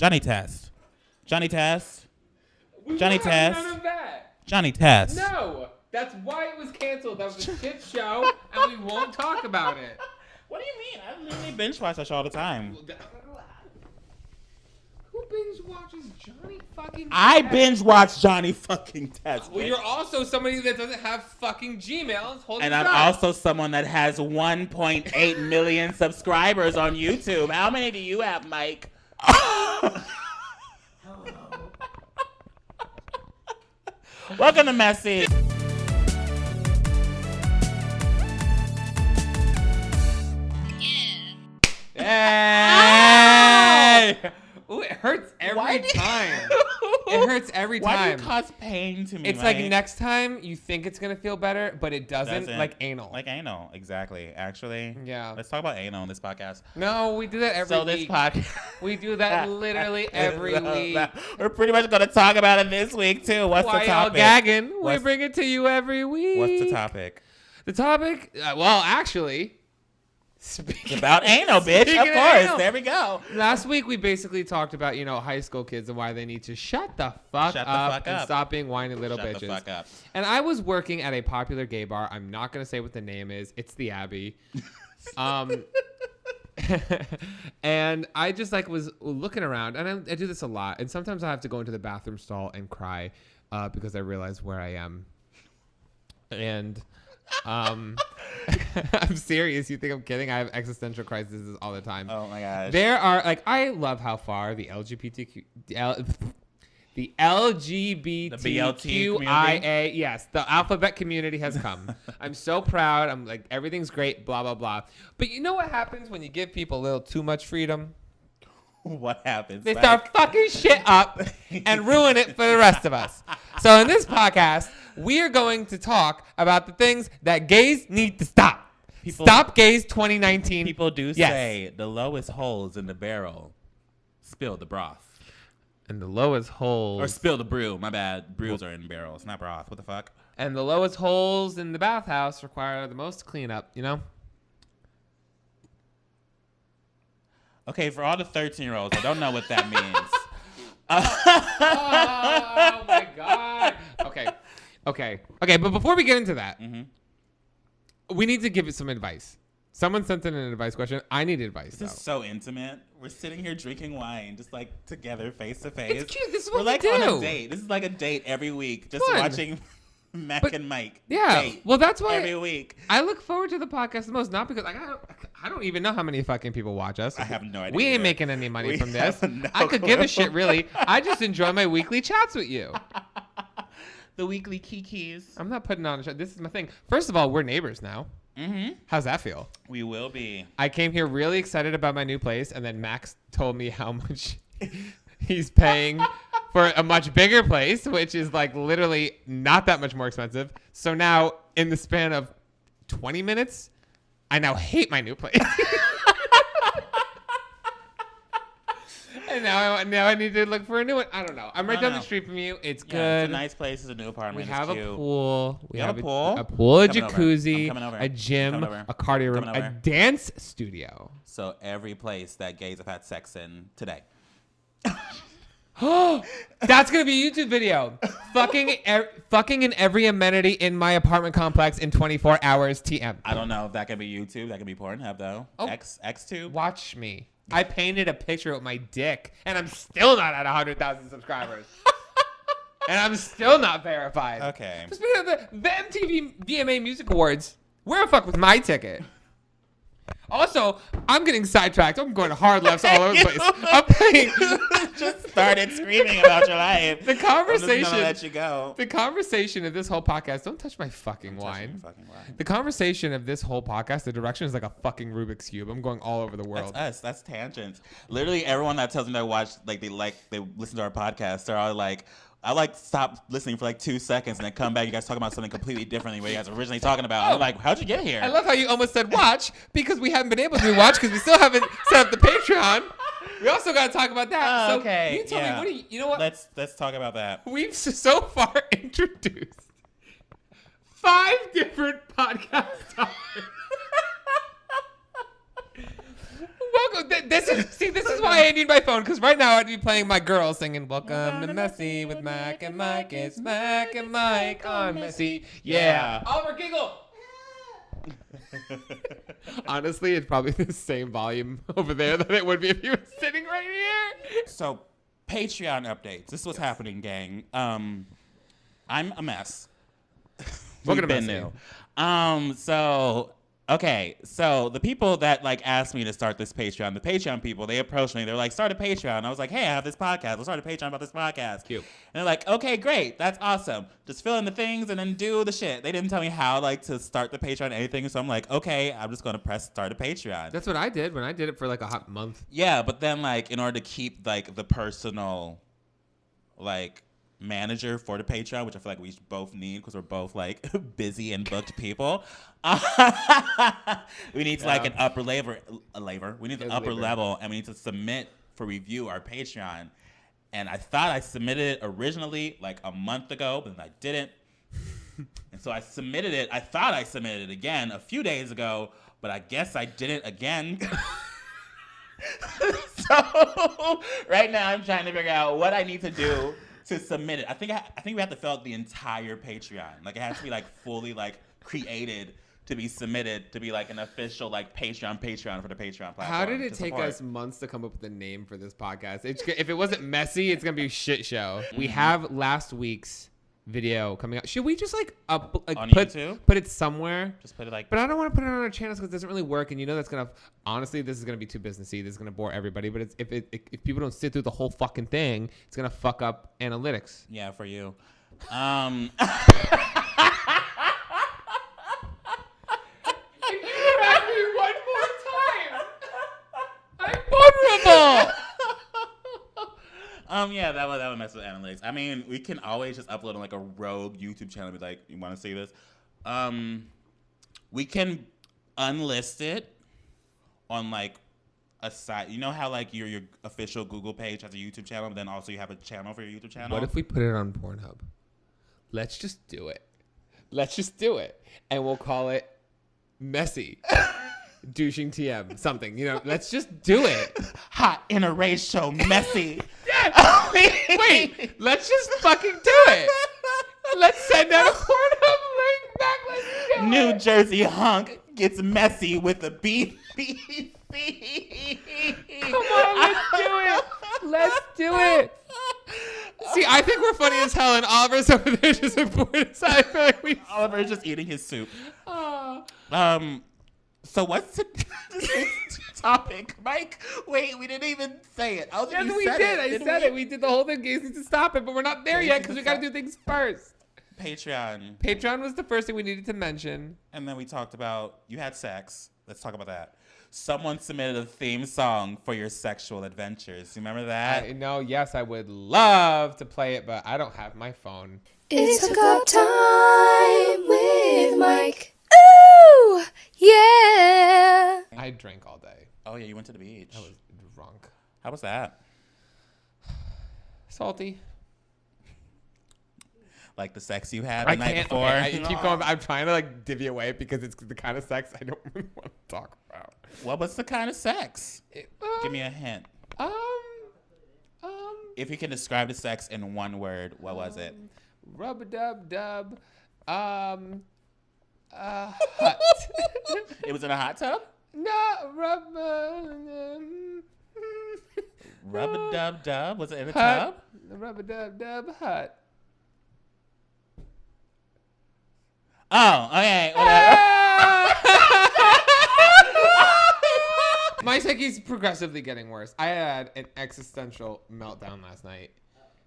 Johnny Test. Johnny Test. We Johnny don't have Test. none of that. Johnny Test. No, that's why it was canceled. That was a shit show, and we won't talk about it. What do you mean? I literally binge watch that show all the time. Who binge watches Johnny fucking I Test? binge watch Johnny fucking Test. Well, you're also somebody that doesn't have fucking Gmails. And I'm also someone that has 1.8 million subscribers on YouTube. How many do you have, Mike? Welcome to Messy. Hey! Ooh, it hurts every time. It hurts every time. Why do you cause pain to me, It's Mike? like next time you think it's going to feel better, but it doesn't. Like anal. Like anal, exactly. Actually. Yeah. Let's talk about anal in this podcast. No, we do that every week. This podcast. We do that literally every week. We're pretty much going to talk about it this week, too. What's Why the y'all topic? gagging? We bring it to you every week. What's the topic? The topic? Well, actually... It's about anal, bitch. Of course. Anal. There we go. Last week, we basically talked about, high school kids and why they need to shut the fuck up and stop being whiny little bitches. Shut the fuck up. And I was working at a popular gay bar. I'm not going to say what the name is. It's the Abbey. And I just was looking around, and I do this a lot. And sometimes I have to go into the bathroom stall and cry because I realize where I am. And... I'm serious. You think I'm kidding? I have existential crises all the time. Oh my gosh. There are I love how far the LGBTQIA, yes, the alphabet community has come. I'm so proud. I'm everything's great, blah, blah, blah. But you know what happens when you give people a little too much freedom? What happens? They start fucking shit up and ruin it for the rest of us. So in this podcast, we are going to talk about the things that gays need to stop. Stop gays 2019. People do say the lowest holes in the barrel spill the broth. And the lowest holes... Or spill the brew. My bad. Brews are in barrels, not broth. What the fuck? And the lowest holes in the bathhouse require the most cleanup, Okay, for all the 13-year-olds, I don't know what that means. Oh, my God. Okay, but before we get into that, we need to give it some advice. Someone sent in an advice question. I need advice, This is so intimate. We're sitting here drinking wine, just together, face to face. It's cute. This is what we do. We're on a date. This is like a date every week, just watching Mac and Mike. Yeah, date well, that's why every week. I look forward to the podcast the most, not because I don't even know how many fucking people watch us. I have no idea. We ain't making any money from this. I could give a shit, really. I just enjoy my weekly chats with you. The weekly kikis. I'm not putting on a show. This is my thing. First of all, we're neighbors now. Mm-hmm. How's that feel? We will be. I came here really excited about my new place, and then Max told me how much he's paying for a much bigger place, which is literally not that much more expensive. So now, in the span of 20 minutes, I now hate my new place. And now I need to look for a new one. I don't know. I'm right down the street from you. It's good. It's a nice place. It's a new apartment. We have a pool. We have a pool? A pool, a Coming jacuzzi, over. a gym, a cardio room, a dance studio. So every place that gays have had sex in today. That's gonna be a YouTube video. Fucking in every amenity in my apartment complex in 24 hours. TM. I don't know if that could be YouTube. That could be Pornhub though. Oh. Xtube. Watch me. I painted a picture with my dick, and I'm still not at 100,000 subscribers. And I'm still not verified. Okay. Speaking of the MTV VMA Music Awards, where the fuck was my ticket? Also, I'm getting sidetracked. I'm going to hard lefts all over the place. I'm playing. Just started screaming about your life. The conversation. I'm just gonna let you go. The conversation of this whole podcast. Don't touch my fucking wine. The conversation of this whole podcast. The direction is like a fucking Rubik's cube. I'm going all over the world. That's us. That's tangents. Literally, everyone that tells me they watch, they listen to our podcast, they're all like, I stop listening for 2 seconds and then come back. You guys talking about something completely differently what you guys were originally talking about. I'm like, how'd you get here? I love how you almost said watch because we haven't been able to watch because we still haven't set up the Patreon. We also got to talk about that. So okay. You tell me, you know what? Let's talk about that. We've so far introduced 5 different podcast topics. This is why I need my phone, because right now I'd be playing my girl singing "Welcome to Messy with Mac and Mike." It's Mac and Mike on Messy. Yeah. Oliver, giggle. Honestly, it's probably the same volume over there that it would be if he was sitting right here. So, Patreon updates. This is what's happening, gang. I'm a mess. Welcome to We've been Messy. So the people that like asked me to start this Patreon, the Patreon people, they approached me. They're like, start a Patreon. I was like, hey, I have this podcast. Let's start a Patreon about this podcast. Cute. And they're like, okay, great. That's awesome. Just fill in the things and then do the shit. They didn't tell me how like to start the Patreon or anything. So I'm like, okay, I'm just going to press start a Patreon. That's what I did when I did it for like a hot month. Yeah, but then like in order to keep like the personal like manager for the Patreon, which I feel like we both need because we're both like busy and booked people. We need to like an upper level. We need an upper level, and we need to submit for review our Patreon. And I thought I submitted it originally like a month ago, but then I didn't. And so I submitted it. I thought I submitted it again a few days ago, but I guess I didn't again. So right now I'm trying to figure out what I need to do to submit it. I think we have to fill out the entire Patreon. Like it has to be like fully like created to be submitted to be like an official like Patreon for the Patreon platform. How did it take us months to come up with a name for this podcast? If it wasn't messy, it's gonna be a shit show. Mm-hmm. We have last week's video coming out. Should we just like on put YouTube? Put it somewhere? Just put it like. But I don't want to put it on our channels because it doesn't really work, and you know that's gonna. Honestly, this is gonna be too businessy. This is gonna bore everybody. But it's, if people don't sit through the whole fucking thing, it's gonna fuck up analytics. Yeah, for you. One more time. I'm vulnerable. Yeah, that would mess with analytics. I mean, we can always just upload on like a rogue YouTube channel and be like, you want to see this? We can unlist it on like a site. You know how like your official Google page has a YouTube channel, but then also you have a channel for your YouTube channel? What if we put it on Pornhub? Let's just do it. And we'll call it Messy. Douching TM. Something. You know, let's just do it. Hot interracial messy. Yeah. Wait. Let's just fucking do it. Let's send out a Pornhub link back. Let's do it. New Jersey hunk gets messy with a BBC. Come on, let's do it. See, I think we're funny as hell, and Oliver's over there just bored aside. I feel like Oliver's just eating his soup. So what's the topic, Mike? Wait, we didn't even say it. Yes, we did. I said it. We did the whole thing. Gays need to stop it, but we're not there yet because we got to do things first. Patreon. Patreon was the first thing we needed to mention. And then we talked about you had sex. Let's talk about that. Someone submitted a theme song for your sexual adventures. You remember that? Yes, I would love to play it, but I don't have my phone. It's hookup time with Mike. Ooh, yeah. I drank all day. Oh, yeah, you went to the beach. I was drunk. How was that? Salty. Like the sex you had the night before? Okay, I keep going. I'm trying to like divvy away because it's the kind of sex I don't really want to talk about. What was the kind of sex? Give me a hint. If you can describe the sex in one word, what was it? Rub-a-dub-dub. Hut. It was in a hot tub? No, Rub-a-dub-dub? Was it in a hut. tub? Rub-a-dub-dub hut. Oh, okay. Whatever. My psyche's progressively getting worse. I had an existential meltdown last night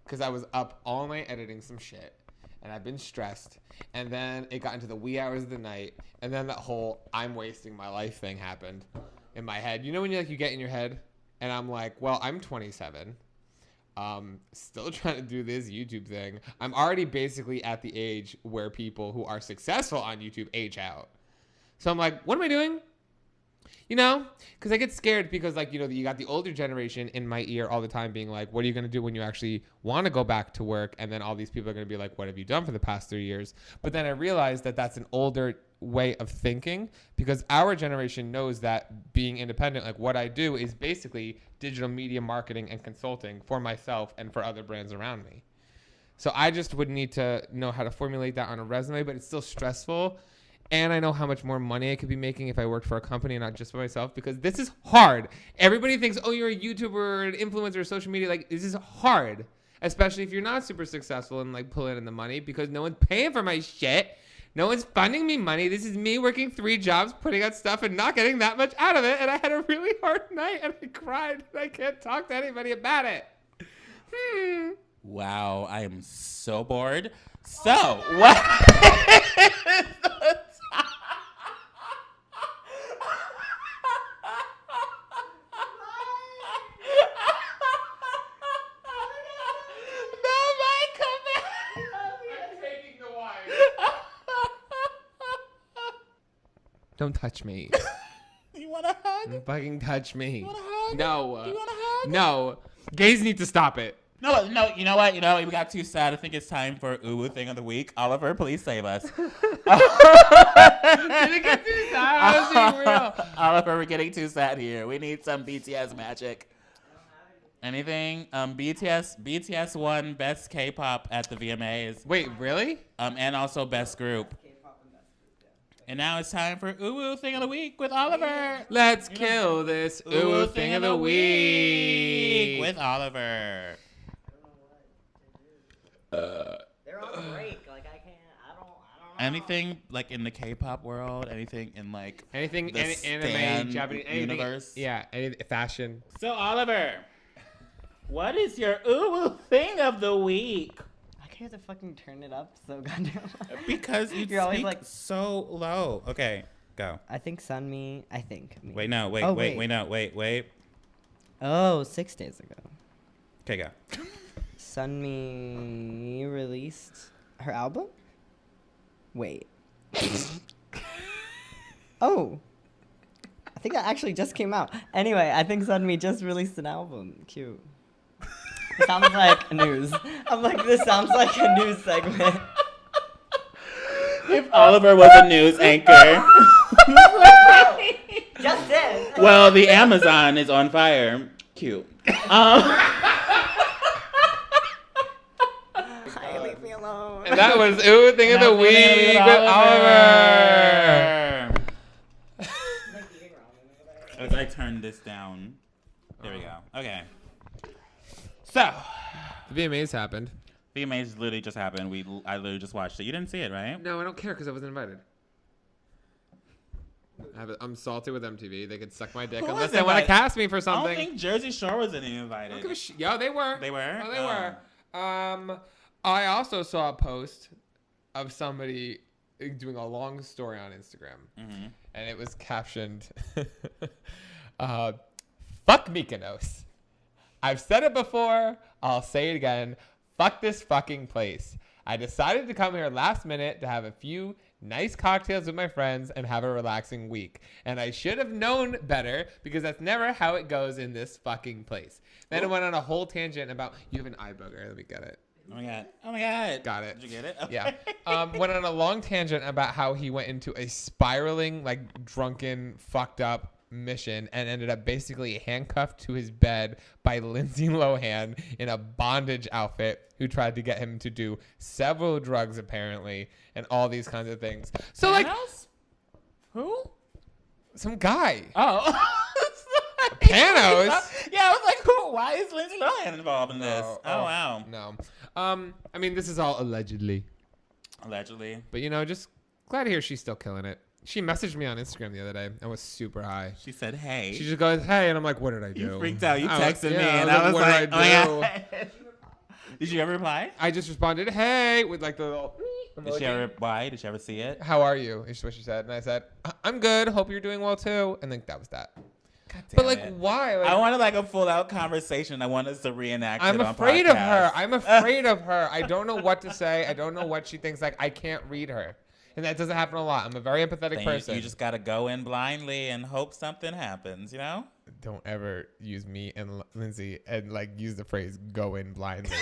because I was up all night editing some shit. And I've been stressed. And then it got into the wee hours of the night. And then that whole I'm wasting my life thing happened in my head. You know when you get in your head? And I'm like, well, I'm 27. Still trying to do this YouTube thing. I'm already basically at the age where people who are successful on YouTube age out. So I'm like, what am I doing? You know, because I get scared because, like, you know, you got the older generation in my ear all the time being like, what are you going to do when you actually want to go back to work? And then all these people are going to be like, what have you done for the past 3 years? But then I realized that that's an older way of thinking because our generation knows that being independent, like what I do is basically digital media marketing and consulting for myself and for other brands around me. So I just would need to know how to formulate that on a resume, but it's still stressful. And I know how much more money I could be making if I worked for a company and not just for myself because this is hard. Everybody thinks, oh, you're a YouTuber or an influencer or social media. Like, this is hard, especially if you're not super successful and like pulling in the money because no one's paying for my shit. No one's funding me money. This is me working 3 jobs, putting out stuff and not getting that much out of it. And I had a really hard night and I cried and I can't talk to anybody about it. Wow, I am so bored. So, what? Don't touch me. You want a hug? Don't fucking touch me. You want a hug? No. Do you want a hug? No. Gays need to stop it. No, you know what? We got too sad. I think it's time for Uwu Thing of the Week. Oliver, please save us. Did it get too sad? I was being real. Oliver, we're getting too sad here. We need some BTS magic. Anything? BTS won Best K-pop at the VMAs. Wait, really? And also Best Group. And now it's time for Uwu Thing of the Week with Oliver. Let's kill this Uwu Thing of the Week with Oliver. They're on break. Like I don't know. Anything like in the K-pop world? Anything in like anything the anime, Stan Japanese universe? Yeah, any fashion. So Oliver, what is your Uwu Thing of the Week? I can't have to fucking turn it up so goddamn loud. Because you You're always speak like so low. Okay, go. I think Sunmi. I think. Me. Wait, no, wait, Oh, wait, wait. no, wait. Oh, 6 days ago. Okay, go. Sunmi released her album? Wait. Oh. I think that actually just came out. Anyway, I think Sunmi just released an album. Cute. It sounds like news. I'm like, this sounds like a news segment. If Oliver was a news anchor. Just did. Well, the Amazon is on fire. Cute. Leave me alone. And that was Uwu Thing of the Week with Oliver. As I turn this down. There we go. Okay. So, the VMAs happened. VMAs literally just happened. I literally just watched it. You didn't see it, right? No, I don't care because I wasn't invited. I'm salty with MTV. They could suck my dick Who unless was they want to invited? cast me for I something. don't think Jersey Shore was any I don't invited. give a yeah, they were. They were? Oh, they were. I also saw a post of somebody doing a long story on Instagram, and it was captioned, "Fuck Mykonos. I've said it before. I'll say it again. Fuck this fucking place. I decided to come here last minute to have a few nice cocktails with my friends and have a relaxing week. And I should have known better because that's never how it goes in this fucking place." Then it went on a whole tangent about, you have an eye booger. Let me get it. Oh my god. Oh my god. Got it. Did you get it? Okay. Yeah. Went on a long tangent about how he went into a spiraling, like drunken, fucked up mission and ended up basically handcuffed to his bed by Lindsay Lohan in a bondage outfit, who tried to get him to do several drugs apparently and all these kinds of things. So like, who? some guy. Oh. Panos. Yeah, I was like, who? Why is Lindsay Lohan involved in this? Oh wow. No. I mean, this is all allegedly. Allegedly. But you know, just glad to hear she's still killing it. She messaged me on Instagram the other day and was super high. She said, "Hey." She just goes, "Hey," and I'm like, "What did I do?" You freaked out. You I texted me, yeah, and I was "What like, did I do?" "Oh my god." Did you ever reply? I just responded, "Hey," with like the little. Did she ever reply? Did she ever see it? How are you? Is what she said, and I said, "I'm good. Hope you're doing well too." And then that was that. God damn But like, it. why? Like, I wanted like a full out conversation. I want us to reenact I'm it on afraid of podcast. her. I'm afraid of her. I don't know what to say. I don't know what she thinks. Like, I can't read her. And that doesn't happen a lot. I'm a very empathetic Then person. you just gotta go in blindly and hope something happens, you know? Don't ever use me and Lindsay and like use the phrase "go in blindly."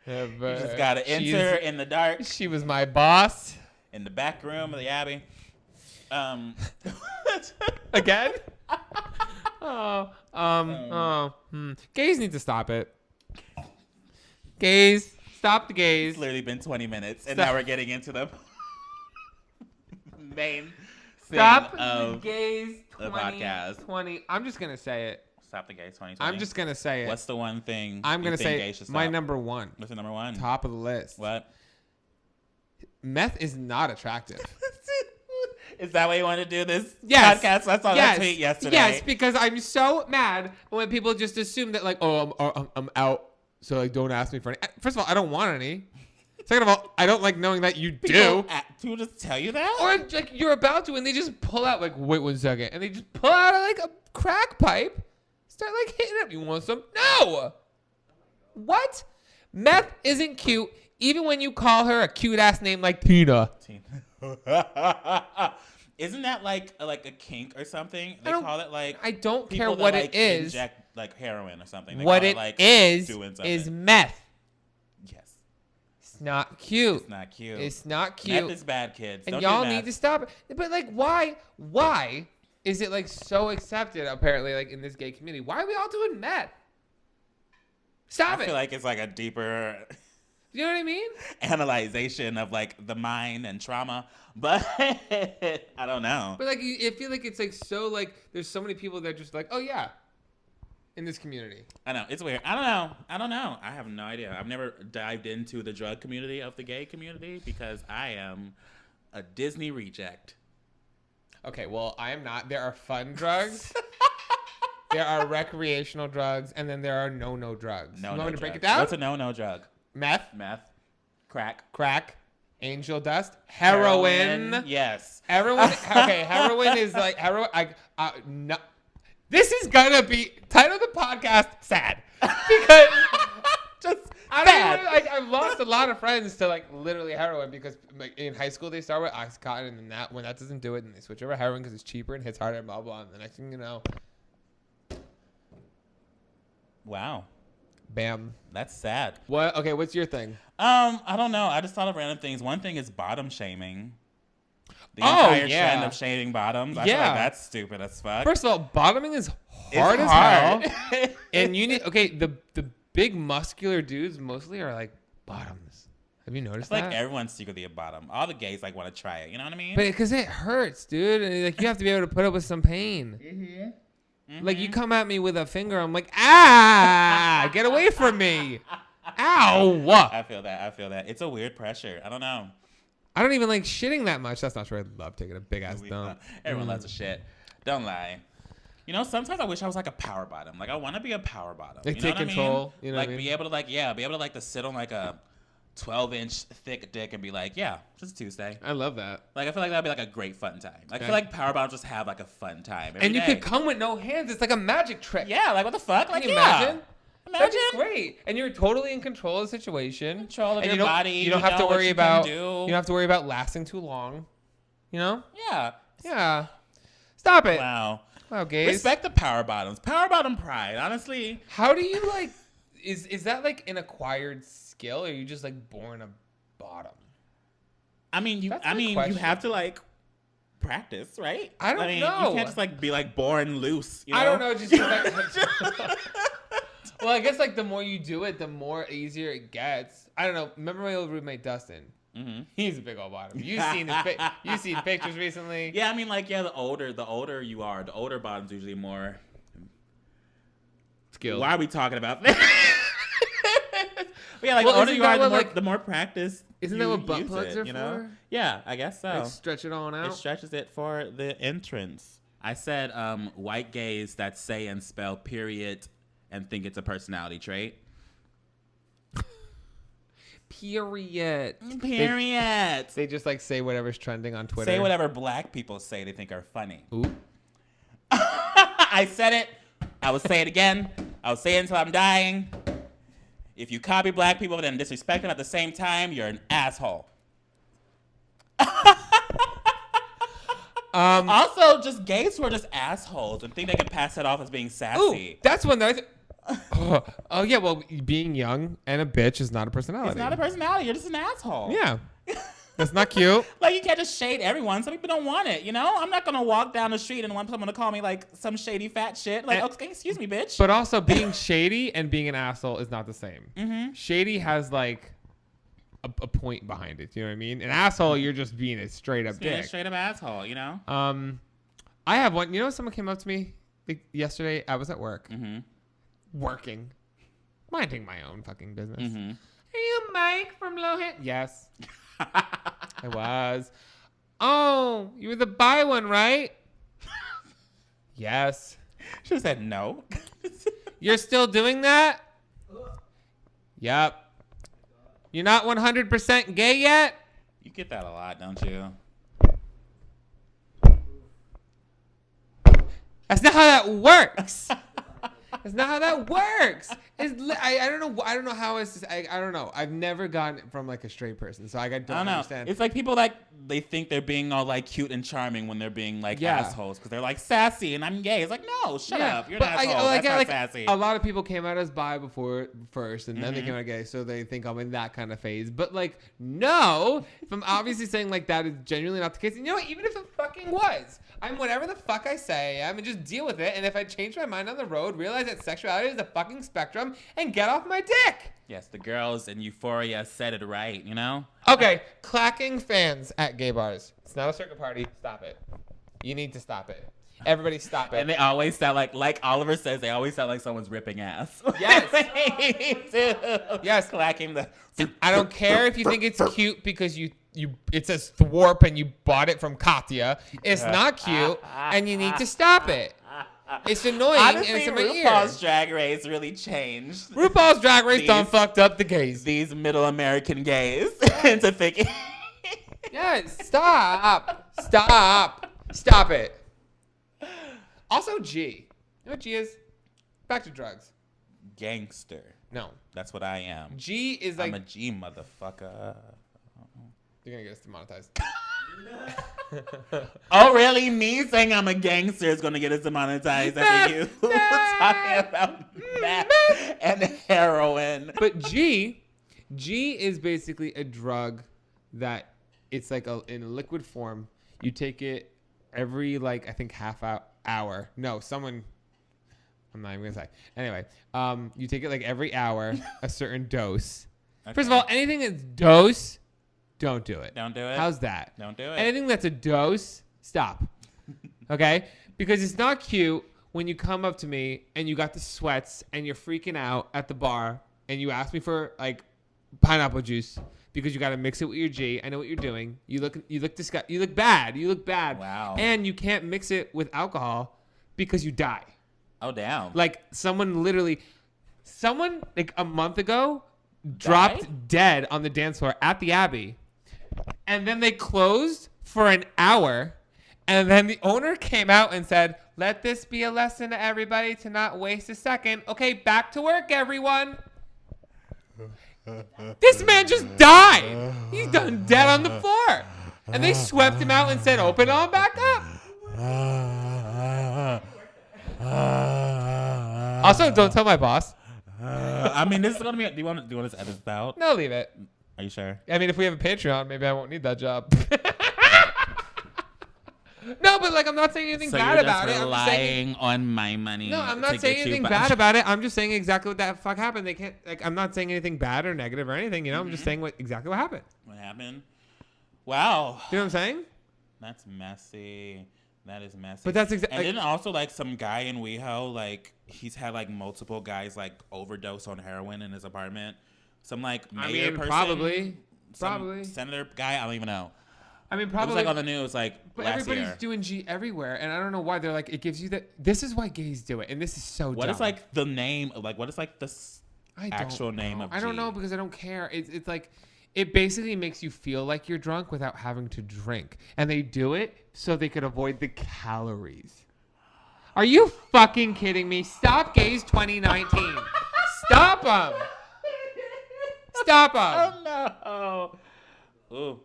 You just gotta enter in the dark. She was my boss. In the back room of the Abbey. Again? Gays need to stop it. Gays, stop the gays. It's literally been 20 minutes, and Stop. now we're getting into the main thing Stop the of gays. the podcast. 20. I'm just gonna say it. Stop the gays 2020. I'm just gonna say it. What's the one thing I'm you gonna think say gays should my stop? number one. What's the number one? Top of the list. What? Meth is not attractive. Is that why you want to do this Yes. podcast? I saw that tweet yesterday. Yes, because I'm so mad when people just assume that like, oh, I'm out, so like don't ask me for any. First of all, I don't want any. Second of all, I don't like knowing that you do. People just tell you that? Or like you're about to, and they just pull out like, wait 1 second, and they just pull out like a crack pipe, start like hitting it. You want some? No. What? Meth isn't cute, even when you call her a cute ass name like Tina. Isn't that like a kink or something? They call it like. I don't care people that, what like, it is. Inject like heroin or something. They What call it like, is doing something. meth. Yes. It's not cute. It's not cute. It's not cute. Meth is bad, kids. And Don't y'all do need meth. to stop it. But like, why? Why is it like so accepted? Apparently, like in this gay community, why are we all doing meth? Stop I it. feel like it's like a deeper You know what I mean? analyzation of like the mind and trauma, but I don't know. But like, I feel like it's like so like there's so many people that are just like, oh yeah, in this community. I know it's weird. I don't know. I have no idea. I've never dived into the drug community of the gay community because I am a Disney reject. Okay, well, I am not. There are fun drugs. There are recreational drugs, and then there are no drugs. No, you want me to break it drugs. down? What's a no drug? Meth, Crack, angel dust, heroin. Yes. Heroin. Okay, heroin is like heroin. No. This is gonna be title of the podcast sad because Just I bad. don't know, like I've lost a lot of friends to like literally heroin because like in high school they start with Oxycontin and then that when that doesn't do it then they switch over to heroin because it's cheaper and hits harder and blah blah and the next thing you know, Wow. bam. That's sad. What? Okay, what's your thing? I don't know. I just thought of random things. One thing is bottom shaming. The Oh, entire yeah. trend of shaming bottoms. I feel Yeah. like that's stupid as fuck. First of all, bottoming is It's hard as hard. hell, and you need the big muscular dudes mostly are like bottoms. Have you noticed It's that? like everyone's secretly a bottom. All the gays like want to try it. You know what I mean? But because it hurts, dude. And, like you have to be able to put up with some pain. Mm-hmm. Like you come at me with a finger, I'm like, ah, get away from me. Ow. I feel that. It's a weird pressure. I don't know. I don't even like shitting that much. That's not true. I love taking a big ass dump. Everyone loves a shit. Don't lie. You know, sometimes I wish I was like a power bottom. Like I want to be a power bottom. Like you know take what I mean? control, you know like what I mean? be able to sit on like a 12-inch thick dick and be like, yeah, just Tuesday. I love that. Like I feel like that'd be like a great fun time. Like, I Okay. feel like power bottoms just have like a fun time. every And you day. could come with no hands. It's like a magic trick. Yeah, like what the fuck? Like Can you yeah. imagine? That'd be great. And you're totally in control of the situation. Control of and your you don't, body. You don't you have to know what worry you can about. do. You don't have to worry about lasting too long. You know? Yeah. Yeah. Stop it. Wow. Wow, gays. Respect the power bottoms. Power bottom pride. Honestly. How do you like? Is that like an acquired skill, or are you just like born a bottom? I mean, you That's my question. have to like practice, right? I don't mean, know. You can't just like be like born loose. You know? I don't know. Just 'cause well, I guess like the more you do it, the more easier it gets. I don't know. Remember my old roommate Dustin? Mm-hmm. He's a big old bottom. You've seen pictures recently. Yeah, I mean, like, yeah, the older you are, the older bottom's usually more. Skilled. Why are we talking about that? But yeah, like Well, the older isn't you that are, what, the more practice. Isn't you that what butt use plugs it, are you know? for? Yeah, I guess so. Like stretch it on out. It stretches it for the entrance. I said white gays that say and spell period and think it's a personality trait. Period. Period. They just like say whatever's trending on Twitter. Say whatever black people say they think are funny. Ooh. I said it. I will say it again. I'll say it until I'm dying. If you copy black people and disrespect them at the same time, you're an asshole. Also, just gays who are just assholes and think they can pass that off as being sassy. Ooh, that's one that oh yeah, well, being young and a bitch is not a personality. It's not a personality. You're just an asshole. Yeah. That's not cute. Like, you can't just shade everyone. Some people don't want it, you know? I'm not going to walk down the street and want someone to call me, like, some shady fat shit. Like, okay, excuse me, bitch. But also, being shady and being an asshole is not the same. Mm-hmm. Shady has, like, a point behind it. You know what I mean? An asshole, you're just being a straight-up dick. A straight-up asshole, you know? I have one. You know, someone came up to me yesterday. I was at work. Mm-hmm. Working. Minding my own fucking business. Mm-hmm. Are you Mike from Lohan? Yes. I was. Oh, you were the bi one, right? Yes. She said no. You're still doing that? Yep. You're not 100% gay yet? You get that a lot, don't you? That's not how that works. That's not how that works. I don't know. I don't know how it's. I don't know. I've never gotten it from like a straight person, so I don't understand. It's like people like they think they're being all like cute and charming when they're being like assholes because they're like sassy and I'm gay. It's like, no, shut up. You're an asshole. That's not sassy. A lot of people came out as bi first, and then they Mm-hmm. came out gay, so they think I'm in that kind of phase. But like, no, if I'm obviously saying like that is genuinely not the case. And you know what? Even if it fucking was, I'm whatever the fuck I say I am, and just deal with it. And if I change my mind on the road, realize that sexuality is a fucking spectrum, and get off my dick. Yes, the girls in Euphoria said it right, you know? Okay, clacking fans at gay bars. It's not a circuit party. Stop it. You need to stop it. Everybody stop it. And they always sound like Oliver says, they always sound like someone's ripping ass. Yes. Yes. Clacking the... I don't care if you think it's cute because it says thwarp and you bought it from Katya. It's not cute, and you need to stop it. It's annoying. Honestly, and it's in my RuPaul's ear. Drag Race really changed RuPaul's Drag Race done fucked up the gays. these middle American gays into thinking. Yes, stop it. Also, G. You know what G is? Back to drugs. Gangster. No. That's what I am. G is like... I'm a G motherfucker. You're going to get us demonetized. Oh, really? Me saying I'm a gangster is going to get us demonetized after you talking about meth and heroin. But G is basically a drug that it's like in a liquid form. You take it every, like, I think half hour. No, I'm not even going to say. Anyway, you take it like every hour, a certain dose. Okay. First of all, anything that's dose, don't do it. Don't do it. How's that? Don't do it. Anything that's a dose, stop. Okay? Because it's not cute when you come up to me and you got the sweats and you're freaking out at the bar and you ask me for like pineapple juice because you got to mix it with your G. I know what you're doing. You look disgusting. You look bad. Wow. And you can't mix it with alcohol because you die. Oh, damn. Like someone like a month ago dropped dead on the dance floor at the Abbey. And then they closed for an hour. And then the owner came out and said, let this be a lesson to everybody to not waste a second. Okay, back to work, everyone. This man just died. He's done dead on the floor. And they swept him out and said, open on back up. Also, don't tell my boss. I mean, this is going to be... Do you want us to edit this out? No, leave it. Are you sure? I mean, if we have a Patreon, maybe I won't need that job. No, but like I'm not saying anything bad about it. I'm relying on my money. No, I'm not saying anything bad about it. I'm just saying exactly what that fuck happened. They can't like. I'm not saying anything bad or negative or anything. You know, I'm just saying exactly what happened. What happened? Wow. You know what I'm saying? That's messy. That is messy. But that's exactly. And then also like some guy in WeHo, like he's had like multiple guys like overdose on heroin in his apartment. Some like mayor person, probably senator guy. I don't even know. I mean, probably. It was like on the news, like but last everybody's year. doing G everywhere, and I don't know why they're like. It gives you that. This is why gays do it, and this is so. What dumb. is like the name? Like what is like the actual name of G? I don't know because I don't care. It's like. It basically makes you feel like you're drunk without having to drink. And they do it so they could avoid the calories. Are you fucking kidding me? Stop gays 2019. Stop them. Stop them. Oh no. Ooh.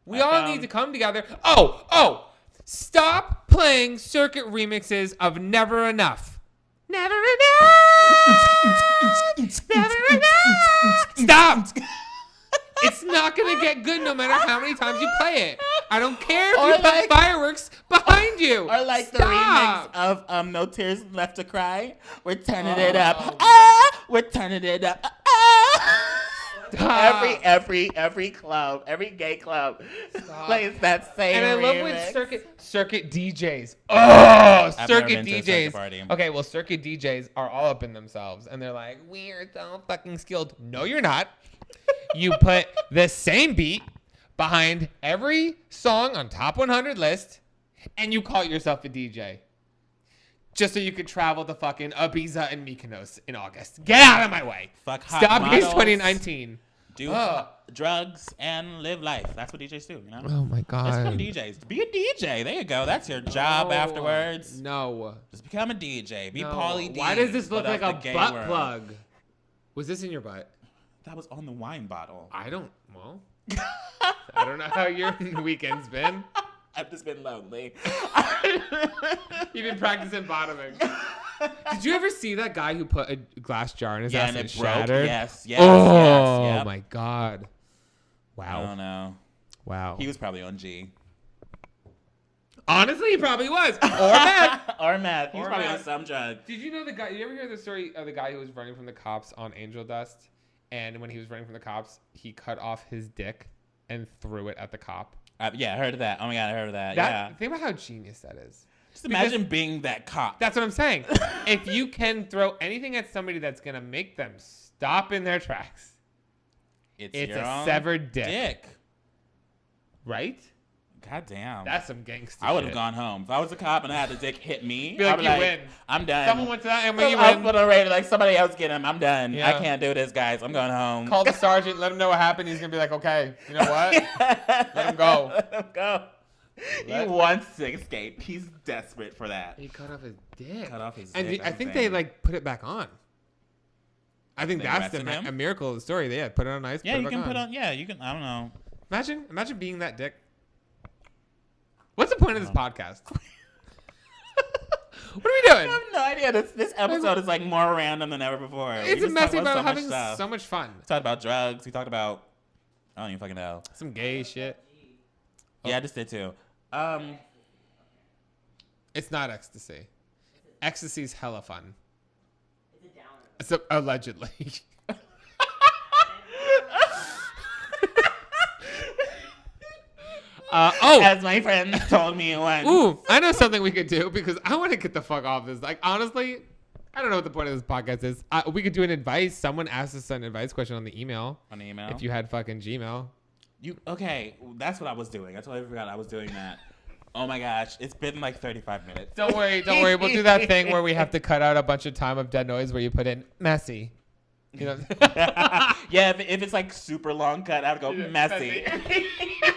We all need to come together. Oh. Stop playing circuit remixes of Never Enough. Never enough. Never enough. Stop. It's not going to get good no matter how many times you play it. I don't care if Or you put like- fireworks behind you. Or like the Stop. remix of No Tears Left to Cry. We're turning it up. Oh. We're turning it up. Stop. Every club, every gay club plays that same And I love remix. when circuit DJs. Oh, never circuit been to a DJs. circuit party. Okay, well, circuit DJs are all up in themselves, and they're like, "We're so fucking skilled." No, you're not. You put the same beat behind every song on top 100 list, and you call yourself a DJ. Just so you could travel to fucking Ibiza and Mykonos in August. Get out of my way. Fuck hot Stop models. Gaze 2019. Do drugs and live life. That's what DJs do, you know? Oh my god. That's for DJs. Be a DJ. There you go. That's your job afterwards. No. Just become a DJ. Be No. Pauly D. Why does this look Put like up a the gay butt world. plug? Was this in your butt? That was on the wine bottle. I don't. Well, I don't know how your weekend's been. I've just been lonely. You've been practicing bottoming. Did you ever see that guy who put a glass jar in his ass and and it it broke. shattered? Yes, yes, Oh yes. Yep. my god! I Wow! don't know. Wow! He was probably on G. Honestly, he probably was. Or meth. Or meth. He was Or probably meth. on some drug. Did you know the guy? You ever hear the story of the guy who was running from the cops on angel dust? And when he was running from the cops, he cut off his dick and threw it at the cop. Yeah, I heard of that. Oh my god, I heard of that. Yeah. Think about how genius that is. Just imagine being that cop. That's what I'm saying. If you can throw anything at somebody that's gonna make them stop in their tracks, it's your a own severed dick. dick. Right? God damn. That's some gangster I would have shit. gone home. If I was a cop and I had the dick hit me, Be like, I'd be you like, win. I'm done. Someone went to that and when you I win, was ready, like, somebody else get him. I'm done. Yeah. I can't do this, guys. I'm going home. call the sergeant, let him know what happened. He's gonna be like, okay, you know what? Let him go. Let him go. He wants to escape. He's desperate for that. He cut off his dick. Cut off his And dick, I that's think insane. they like put it back on. I think They that's arrested him? a miracle of the story. They put it on ice. Yeah, put it you back can put on. Yeah, you can. I don't know. Imagine being that dick. What's the point of this podcast? What are we I doing? have no idea. This episode is like more random than ever before. It's We a just messy talked about so much having stuff. so much fun. We talked about drugs. We talked about. I don't even fucking know. Some gay shit. Yeah, I just did too. It's not ecstasy. Ecstasy's hella fun. It's allegedly. As my friend told me once. Ooh, I know something we could do because I want to get the fuck off this. Like, honestly, I don't know what the point of this podcast is. We could do an advice. Someone asked us an advice question on the email. On the email. If you had fucking Gmail. Okay, that's what I was doing. I totally forgot I was doing that. Oh my gosh, it's been like 35 minutes. Don't worry. We'll do that thing where we have to cut out a bunch of time of dead noise where you put in messy. You know? Yeah, if it's like super long cut, I have to go messy.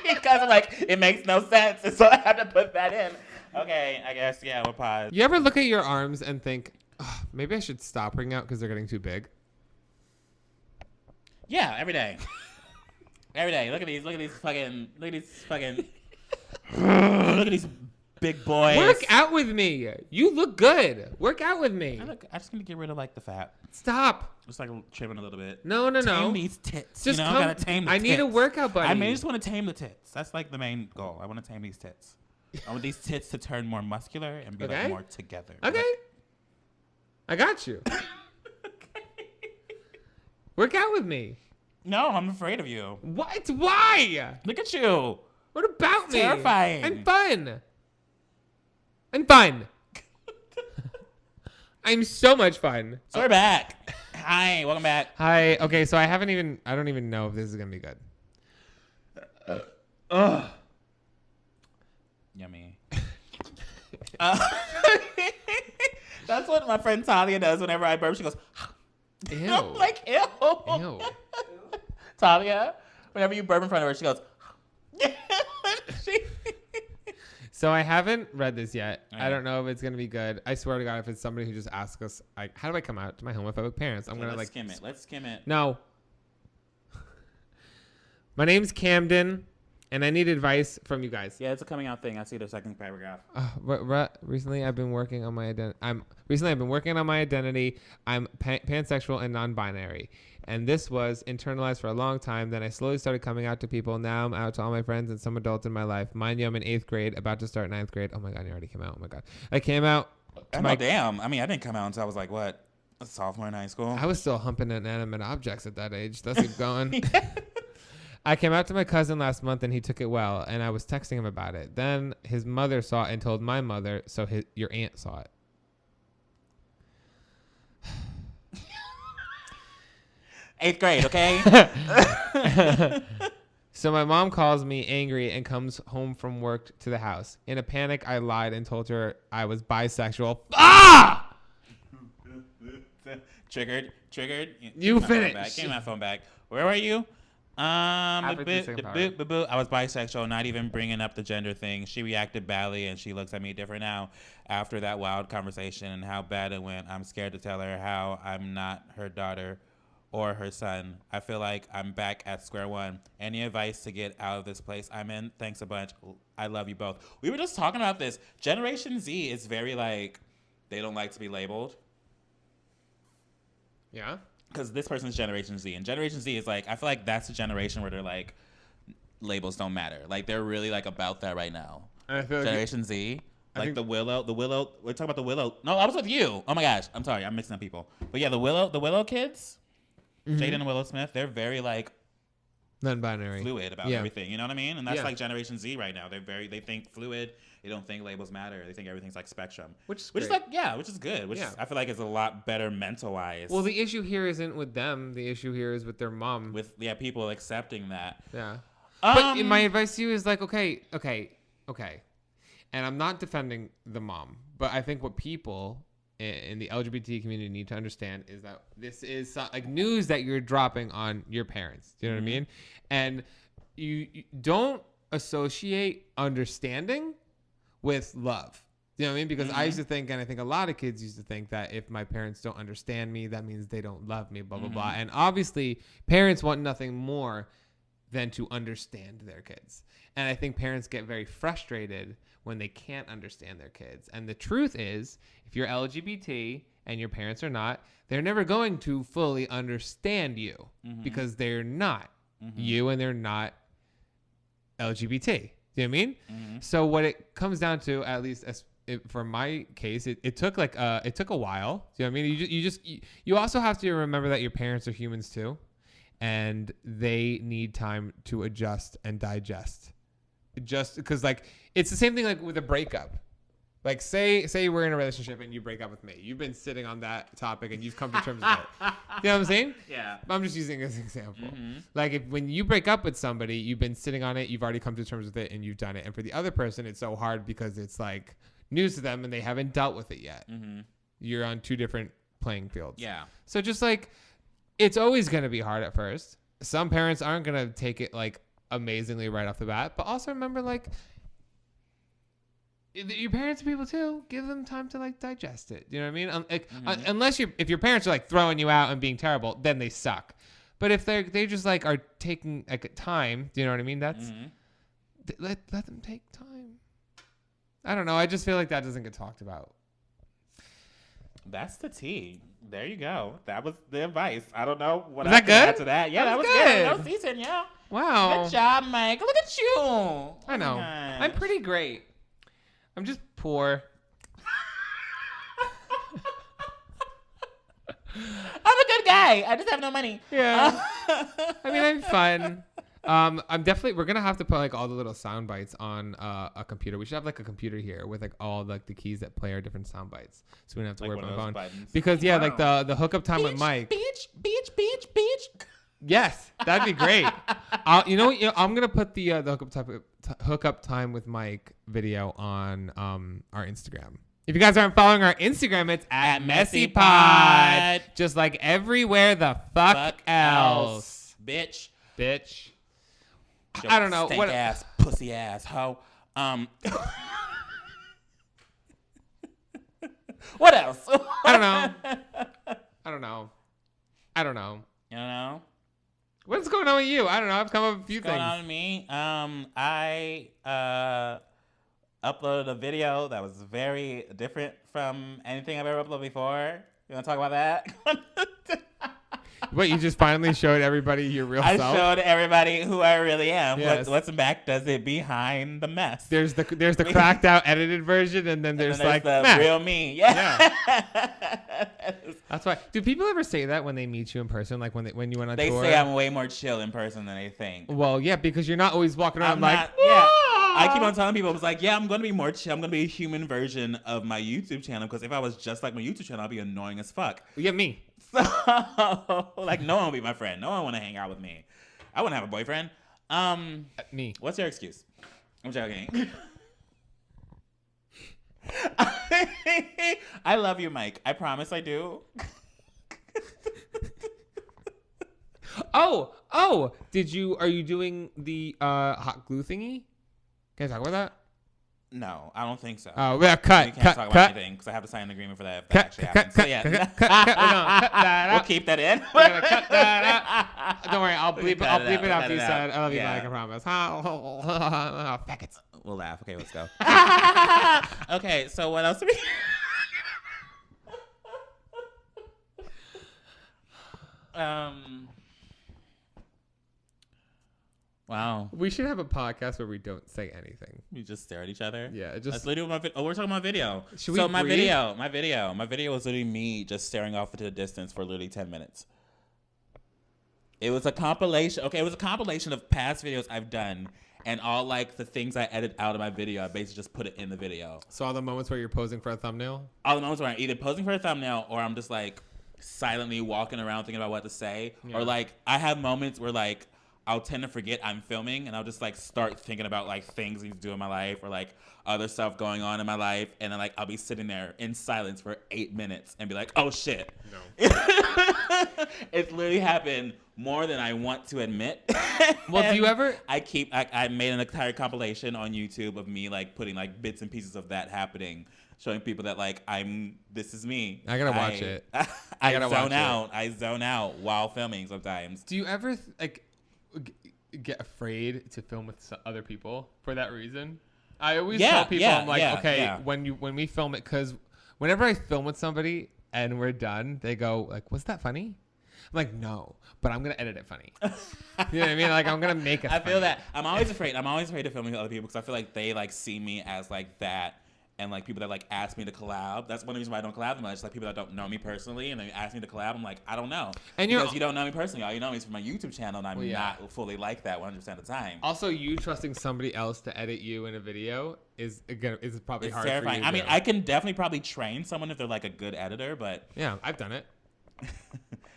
Because like it makes no sense, and so I have to put that in. Okay, I guess yeah, we'll pause. You ever look at your arms and think, oh, maybe I should stop working out because they're getting too big? Yeah, every day. Every day. Look at these fucking. Look at these big boys. Work out with me. You look good. Work out with me. I just gonna get rid of like the fat. Stop. Just like trimming a little bit. No. Tame these tits. Just you know, come. gotta tame the I tits. need a workout buddy. I just want to tame the tits. That's like the main goal. I want to tame these tits. I want these tits to turn more muscular and be Okay. like more together. Okay. I got you. Work out with me. No, I'm afraid of you. What? Why? Look at you. What about It's me? terrifying. I'm fun. I'm fun. I'm so much fun. So we're back. Hi, welcome back. Hi. Okay, so I don't even know if this is gonna be good. Yummy. That's what my friend Talia does whenever I burp. She goes, Ew. I'm like, ew. Ew. Talia, whenever you burp in front of her, she goes, So I haven't read this yet. I Okay. don't know if it's gonna be good. I swear to God, if it's somebody who just asks us, like, how do I come out to my homophobic parents? I'm gonna let's like skim it. Let's skim it. No. My name's Camden. And I need advice from you guys. Yeah, it's a coming out thing. I see the second paragraph. Recently, I've been working on my identity. I'm pansexual and non-binary, and this was internalized for a long time. Then I slowly started coming out to people. Now I'm out to all my friends and some adults in my life. Mind you, I'm in 8th grade, about to start 9th grade. Oh my god, you already came out. Oh my god, I came out. Damn. I mean, I didn't come out until I was like what, a sophomore in high school. I was still humping inanimate objects at that age. Let's keep going. I came out to my cousin last month and he took it well, and I was texting him about it. Then his mother saw it and told my mother, so your aunt saw it. Eighth grade, okay? So my mom calls me angry and comes home from work to the house. In a panic, I lied and told her I was bisexual. Ah! Triggered. You finished. Give me my phone back. Where were you? I was bisexual, not even bringing up the gender thing. She reacted badly, and she looks at me different now after that wild conversation and how bad it went. I'm scared to tell her how I'm not her daughter or her son. I feel like I'm back at square one. Any advice to get out of this place I'm in? Thanks a bunch. I love you both. We were just talking about this. Generation Z is very like, they don't like to be labeled. Yeah? Because this person's Generation Z, and Generation Z is like, I feel like that's the generation where they're like, labels don't matter. Like, they're really like about that right now. I feel like Generation Z, like the Willow. We're talking about the Willow. No, I was with you. Oh my gosh, I'm sorry, I'm mixing up people. But yeah, the Willow kids, Jaden and Willow Smith, they're very like non-binary, fluid about everything. You know what I mean? And that's like Generation Z right now. They think fluid. They don't think labels matter. They think everything's like spectrum. Which is good. Which is, I feel like is a lot better mental wise. Well, the issue here isn't with them. The issue here is with their mom. With people accepting that. Yeah. But my advice to you is like, okay. And I'm not defending the mom, but I think what people in the LGBT community need to understand is that this is like news that you're dropping on your parents. Do you know what I mean? And you don't associate understanding with love. You know what I mean? Because I used to think, and I think a lot of kids used to think, that if my parents don't understand me, that means they don't love me, blah, blah, blah. And obviously, parents want nothing more than to understand their kids. And I think parents get very frustrated when they can't understand their kids. And the truth is, if you're LGBT and your parents are not, they're never going to fully understand you because they're not you and they're not LGBT. Do you know what I mean? So what it comes down to, at least for my case, it took it took a while. Do you know what I mean? You also have to remember that your parents are humans too, and they need time to adjust and digest. Just because it's the same thing like with a breakup. Like say we're in a relationship and you break up with me. You've been sitting on that topic and you've come to terms with it. You know what I'm saying? Yeah. I'm just using it as an example. Like when you break up with somebody, you've been sitting on it, you've already come to terms with it and you've done it. And for the other person, it's so hard because it's like news to them and they haven't dealt with it yet. You're on two different playing fields. Yeah. So just like, it's always going to be hard at first. Some parents aren't going to take it like amazingly right off the bat, but also remember like, your parents are people too. Give them time to like digest it. You know what I mean? Unless if your parents are like throwing you out and being terrible, then they suck. But if they just like are taking like time, do you know what I mean? That's let them take time. I don't know. I just feel like that doesn't get talked about. That's the tea. There you go. That was the advice. I don't know what Was that good? Add to that. Yeah, that was good. That was decent. Yeah. Wow. Good job, Mike. Look at you. I know. I'm pretty great. I'm just poor. I'm a good guy. I just have no money. Yeah. I mean, I'm fun. We're gonna have to put like all the little sound bites on a computer. We should have like a computer here with like all like the keys that play our different sound bites, so we don't have to worry about my phone. Buttons. Because like the hookup time with Mike. Beach. Yes, that'd be great. I'm gonna put the hookup time with Mike video on our Instagram. If you guys aren't following our Instagram, it's at MessyPod. Just like everywhere the fuck else. Bitch. I don't know. Stank ass, pussy ass, hoe. What else? I don't know. You know? What's going on with you? I don't know. I've come up with a few What's things. going on with me? I uploaded a video that was very different from anything I've ever uploaded before. You want to talk about that? Wait, you just finally showed everybody your real I self? showed everybody who I really am. Yes. What's back does it behind the mess. There's the cracked out edited version, and then there's like the meh. real me. Yeah. That's why. Do people ever say that when they meet you in person, like when you went on They tour? say I'm way more chill in person than they think. Well, yeah, because you're not always walking around I'm like. not, yeah. I keep on telling people, I was like, yeah, I'm going to be more chill. I'm going to be a human version of my YouTube channel, because if I was just like my YouTube channel, I'd be annoying as fuck. Yeah, me. So, like, no one would be my friend. No one want to hang out with me. I wouldn't have a boyfriend. Me. What's your excuse? I'm joking. I love you, Mike. I promise I do. Oh! Are you doing the hot glue thingy? Can I talk about that? No, I don't think so. Oh, well, cut. We can't talk about anything because I have to sign an agreement for that if that actually happens. So yeah, We're gonna cut that we'll out. keep that in. We're gonna cut that out. Don't worry, I'll bleep it. I'll bleep it Cut after it you out. said, "I love you, Yeah. Mike. I promise." Faggots. We'll laugh. Okay, let's go. Okay, so what else do we? Wow. We should have a podcast where we don't say anything. We just stare at each other. Yeah, That's literally what we're talking about video. Should So we my breathe? video was literally me just staring off into the distance for literally 10 minutes. It was a compilation. Okay, it was a compilation of past videos I've done, and all like the things I edit out of my video, I basically just put it in the video. So all the moments where you're posing for a thumbnail. All the moments where I'm either posing for a thumbnail or I'm just like silently walking around thinking about what to say, Yeah. or like I have moments where like I'll tend to forget I'm filming, and I'll just like start thinking about like things I need to do in my life, or like other stuff going on in my life, and then like I'll be sitting there in silence for 8 minutes and be like, oh shit. No. It's literally happened more than I want to admit. Well, do you ever? I made an entire compilation on YouTube of me like putting like bits and pieces of that happening, showing people that like this is me. I gotta watch it. I gotta watch zone out. I zone out while filming sometimes. Do you ever get afraid to film with other people for that reason? I always tell people, I'm like, when we film it, because whenever I film with somebody and we're done, they go like, was that funny? I'm like, no, but I'm gonna edit it funny. You know what I mean? Like, I'm gonna make it I funny. feel that. I'm always afraid to filming with other people because I feel like they like see me as like that. And like people that like ask me to collab, that's one reason why I don't collab much. Like people that don't know me personally and they ask me to collab, I'm like, I don't know. And because you don't know me personally. All you know me is from my YouTube channel, and I'm Well, yeah. not fully like that 100% of the time. Also, you trusting somebody else to edit you in a video is probably It's hard terrifying. for you. I mean, I can definitely probably train someone if they're like a good editor, but yeah, I've done it.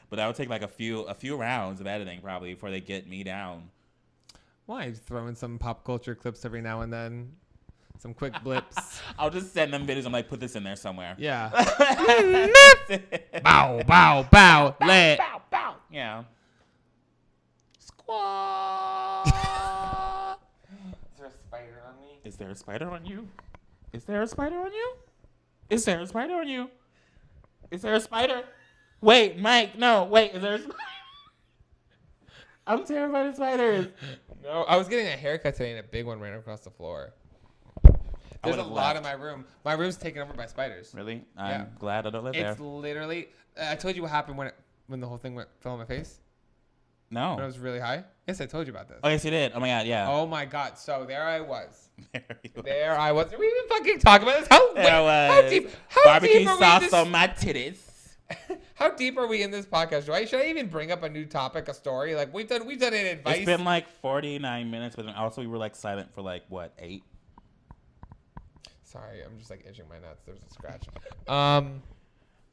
but that would take like a few rounds of editing probably before they get me down. Why? Just throw in some pop culture clips every now and then. Some quick blips. I'll just send them videos. I'm like, put this in there somewhere. Yeah. Bow, bow, bow, let. Bow, bow. Yeah. Squaw. Is there a spider on me? Is there a spider on you? Is there a spider on you? Is there a spider on you? Is there a spider? Wait, Mike, no, wait, is there a spider? I'm terrified of spiders. No, I was getting a haircut today and a big one ran across the floor. There's a would've lot left. in my room. My room's taken over by spiders. Really? Yeah. I'm glad I don't live there. It's literally. I told you what happened when the whole thing fell on my face. No. When I was really high. Yes, I told you about this. Oh, yes, you did. Oh, my God, yeah. Oh my God! So there I was. There There I was. Did we even fucking talk about this? How was deep? barbecue deep are we in sauce this? on my titties. How deep are we in this podcast? Should I even bring up a new topic, a story? Like we've done an advice. It's been like 49 minutes, but then also we were like silent for like, what, 8? Sorry, I'm just like itching my nuts. There's a scratch.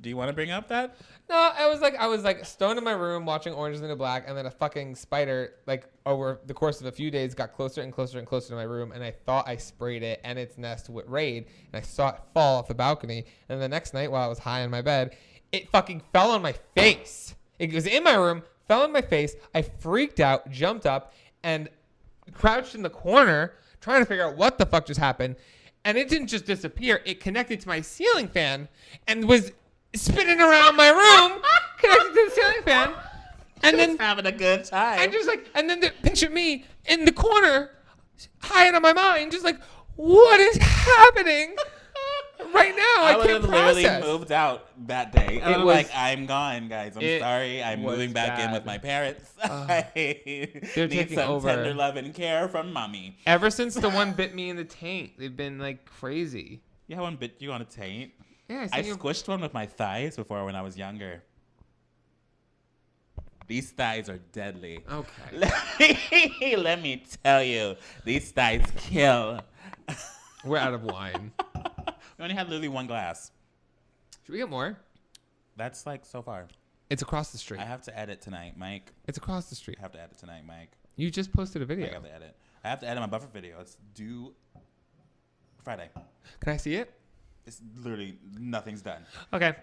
Do you want to bring up that? No, I was like stoned in my room watching Orange is the New Black, and then a fucking spider, like over the course of a few days, got closer and closer and closer to my room, and I thought I sprayed it and its nest with Raid, and I saw it fall off the balcony. And the next night, while I was high in my bed, it fucking fell on my face. It was in my room, fell on my face. I freaked out, jumped up, and crouched in the corner trying to figure out what the fuck just happened. And it didn't just disappear. It connected to my ceiling fan and was spinning around my room, connected to the ceiling fan. And then having a good time. and just like, and then picture me in the corner, high on my mind, just like, what is happening right now? I would can't have literally process. moved out that day. It I'm was- like, I'm gone, guys. I'm it sorry. I'm was moving back in bad. with my parents. I They're need taking some over. tender love and care from mommy. Ever since the one bit me in the taint, they've been like crazy. You had one bit you on a taint? Yeah, I sent you- squished one with my thighs before when I was younger. These thighs are deadly. Okay. Let me tell you, these thighs kill. We're out of wine. We only had literally one glass. Should we get more? That's like so far. It's across the street. I have to edit tonight, Mike. It's across the street. I have to edit tonight, Mike. You just posted a I video. have to edit. I have to edit my buffer video. It's due Friday. Can I see it? It's literally nothing's done. Okay.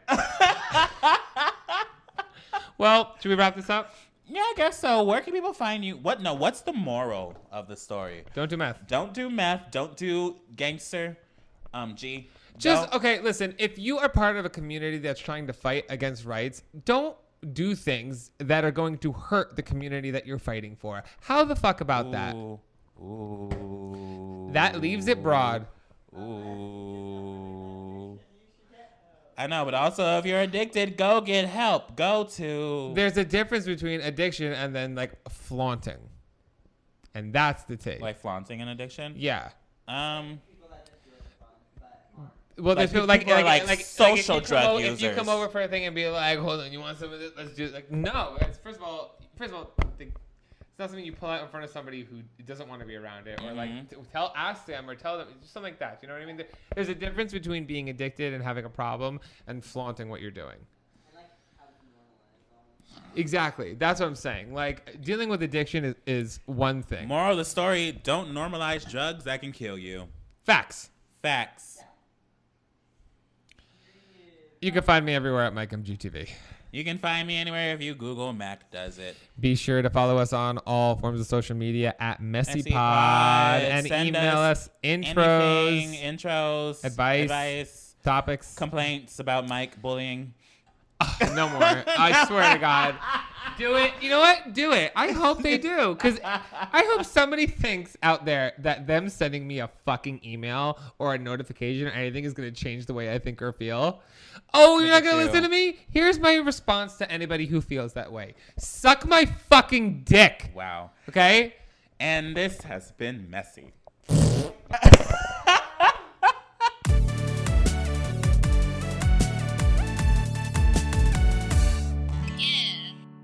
Well, should we wrap this up? Yeah, I guess so. Where can people find you? What's the moral of the story? Don't do meth. Don't do meth. Don't do gangster. G. Just Don't- okay. Listen, if you are part of a community that's trying to fight against rights, don't do things that are going to hurt the community that you're fighting for. How the fuck about that? Ooh. That leaves it broad. Ooh. I know, but also if you're addicted, go get help. Go to. There's a difference between addiction and then like flaunting, and that's the take. Like flaunting an addiction. Yeah. Like, Well, there's people people are like social drug If you come users. over for a thing and be like, "Hold on, you want some of this? Let's do it." Like, no. First of all, it's not something you pull out in front of somebody who doesn't want to be around it, or like ask them or tell them, just something like that. You know what I mean? There's a difference between being addicted and having a problem and flaunting what you're doing. Exactly. That's what I'm saying. Like, dealing with addiction is one thing. Moral of the story: don't normalize drugs that can kill you. Facts. Facts. You can find me everywhere at MikeMGTV. You can find me anywhere if you Google Mac does it. Be sure to follow us on all forms of social media at MessyPod MessyPod. and Send email us Anything, intros, intros, advice, topics. complaints about Mike bullying. No more. I swear to God. Do it. You know what? Do it. I hope they do. Because I hope somebody thinks out there that them sending me a fucking email or a notification or anything is going to change the way I think or feel. Oh, you're not going to listen to me? Here's my response to anybody who feels that way. Suck my fucking dick. Wow. Okay? And this has been messy.